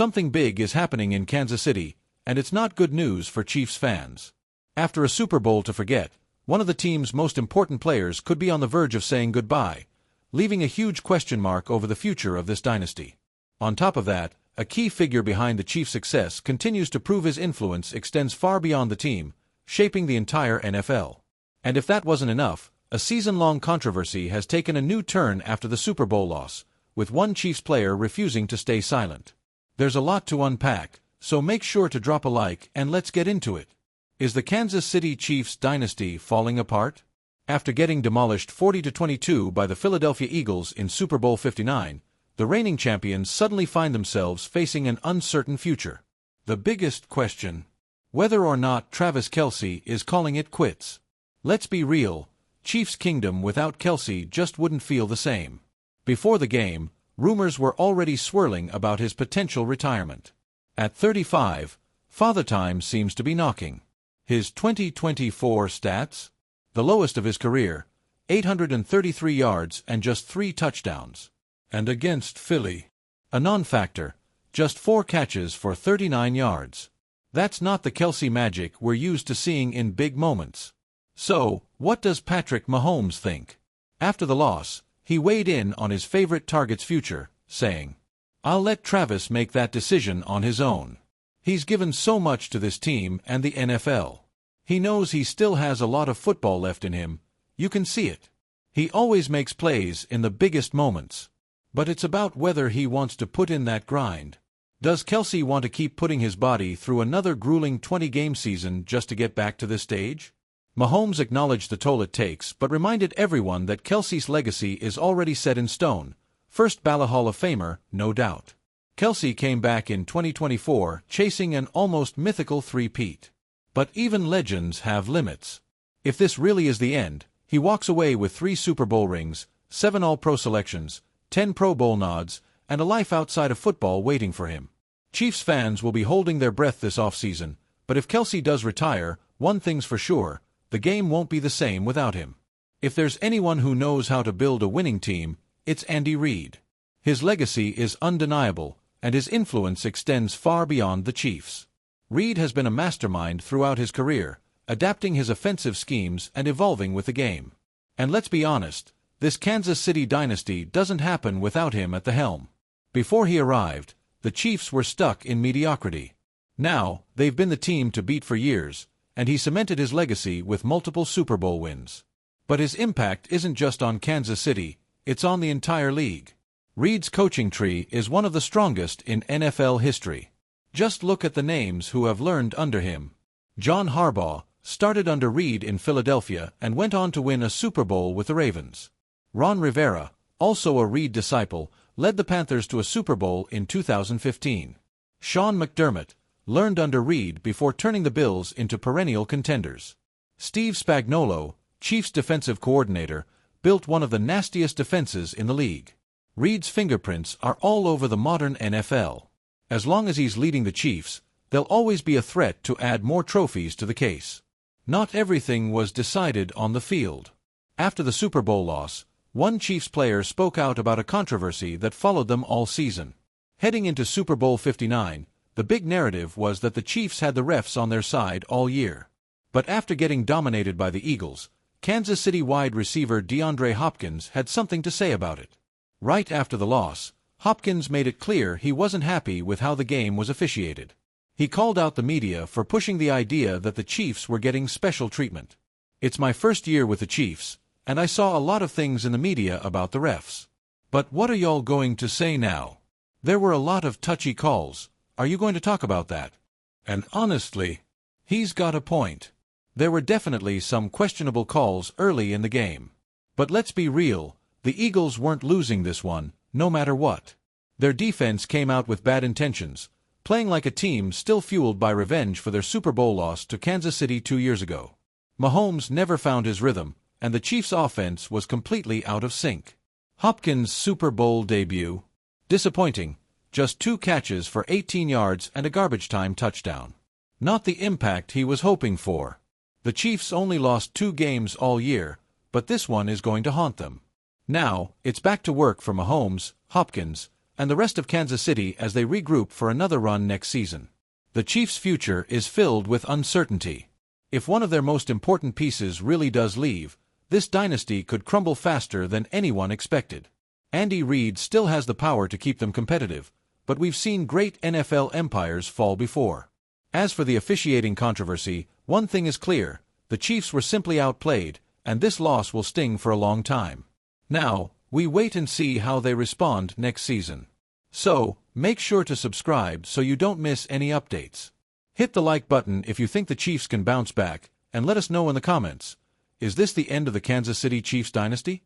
Something big is happening in Kansas City, and it's not good news for Chiefs fans. After a Super Bowl to forget, one of the team's most important players could be on the verge of saying goodbye, leaving a huge question mark over the future of this dynasty. On top of that, a key figure behind the Chiefs' success continues to prove his influence extends far beyond the team, shaping the entire NFL. And if that wasn't enough, a season-long controversy has taken a new turn after the Super Bowl loss, with one Chiefs player refusing to stay silent. There's a lot to unpack, so make sure to drop a like and let's get into it. Is the Kansas City Chiefs dynasty falling apart? After getting demolished 40-22 by the Philadelphia Eagles in Super Bowl 59, the reigning champions suddenly find themselves facing an uncertain future. The biggest question: whether or not Travis Kelce is calling it quits. Let's be real, Chiefs Kingdom without Kelce just wouldn't feel the same. Before the game, rumors were already swirling about his potential retirement. At 35, Father Time seems to be knocking. His 2024 stats? The lowest of his career, 833 yards and just 3 touchdowns. And against Philly, a non-factor, just 4 catches for 39 yards. That's not the Kelce magic we're used to seeing in big moments. So, what does Patrick Mahomes think? After the loss, he weighed in on his favorite target's future, saying, "I'll let Travis make that decision on his own. He's given so much to this team and the NFL. He knows he still has a lot of football left in him. You can see it. He always makes plays in the biggest moments. But it's about whether he wants to put in that grind. Does Kelce want to keep putting his body through another grueling 20-game season just to get back to this stage?" Mahomes acknowledged the toll it takes but reminded everyone that Kelce's legacy is already set in stone. First ballot Hall of Famer, no doubt. Kelce came back in 2024 chasing an almost mythical three-peat. But even legends have limits. If this really is the end, he walks away with 3 Super Bowl rings, 7 All-Pro selections, 10 Pro Bowl nods, and a life outside of football waiting for him. Chiefs fans will be holding their breath this offseason, but if Kelce does retire, one thing's for sure: the game won't be the same without him. If there's anyone who knows how to build a winning team, it's Andy Reid. His legacy is undeniable, and his influence extends far beyond the Chiefs. Reid has been a mastermind throughout his career, adapting his offensive schemes and evolving with the game. And let's be honest, this Kansas City dynasty doesn't happen without him at the helm. Before he arrived, the Chiefs were stuck in mediocrity. Now, they've been the team to beat for years, and he cemented his legacy with multiple Super Bowl wins. But his impact isn't just on Kansas City, it's on the entire league. Reid's coaching tree is one of the strongest in NFL history. Just look at the names who have learned under him. John Harbaugh started under Reid in Philadelphia and went on to win a Super Bowl with the Ravens. Ron Rivera, also a Reid disciple, led the Panthers to a Super Bowl in 2015. Sean McDermott learned under Reid before turning the Bills into perennial contenders. Steve Spagnuolo, Chiefs defensive coordinator, built one of the nastiest defenses in the league. Reid's fingerprints are all over the modern NFL. As long as he's leading the Chiefs, they'll always be a threat to add more trophies to the case. Not everything was decided on the field. After the Super Bowl loss, one Chiefs player spoke out about a controversy that followed them all season. Heading into Super Bowl 59, the big narrative was that the Chiefs had the refs on their side all year. But after getting dominated by the Eagles, Kansas City wide receiver DeAndre Hopkins had something to say about it. Right after the loss, Hopkins made it clear he wasn't happy with how the game was officiated. He called out the media for pushing the idea that the Chiefs were getting special treatment. "It's my first year with the Chiefs, and I saw a lot of things in the media about the refs. But what are y'all going to say now? There were a lot of touchy calls. Are you going to talk about that?" And honestly, he's got a point. There were definitely some questionable calls early in the game. But let's be real, the Eagles weren't losing this one, no matter what. Their defense came out with bad intentions, playing like a team still fueled by revenge for their Super Bowl loss to Kansas City 2 years ago. Mahomes never found his rhythm, and the Chiefs' offense was completely out of sync. Hopkins' Super Bowl debut? Disappointing. Just 2 catches for 18 yards and a garbage-time touchdown. Not the impact he was hoping for. The Chiefs only lost 2 games all year, but this one is going to haunt them. Now, it's back to work for Mahomes, Hopkins, and the rest of Kansas City as they regroup for another run next season. The Chiefs' future is filled with uncertainty. If one of their most important pieces really does leave, this dynasty could crumble faster than anyone expected. Andy Reid still has the power to keep them competitive, but we've seen great NFL empires fall before. As for the officiating controversy, one thing is clear: the Chiefs were simply outplayed, and this loss will sting for a long time. Now, we wait and see how they respond next season. So, make sure to subscribe so you don't miss any updates. Hit the like button if you think the Chiefs can bounce back, and let us know in the comments. Is this the end of the Kansas City Chiefs dynasty?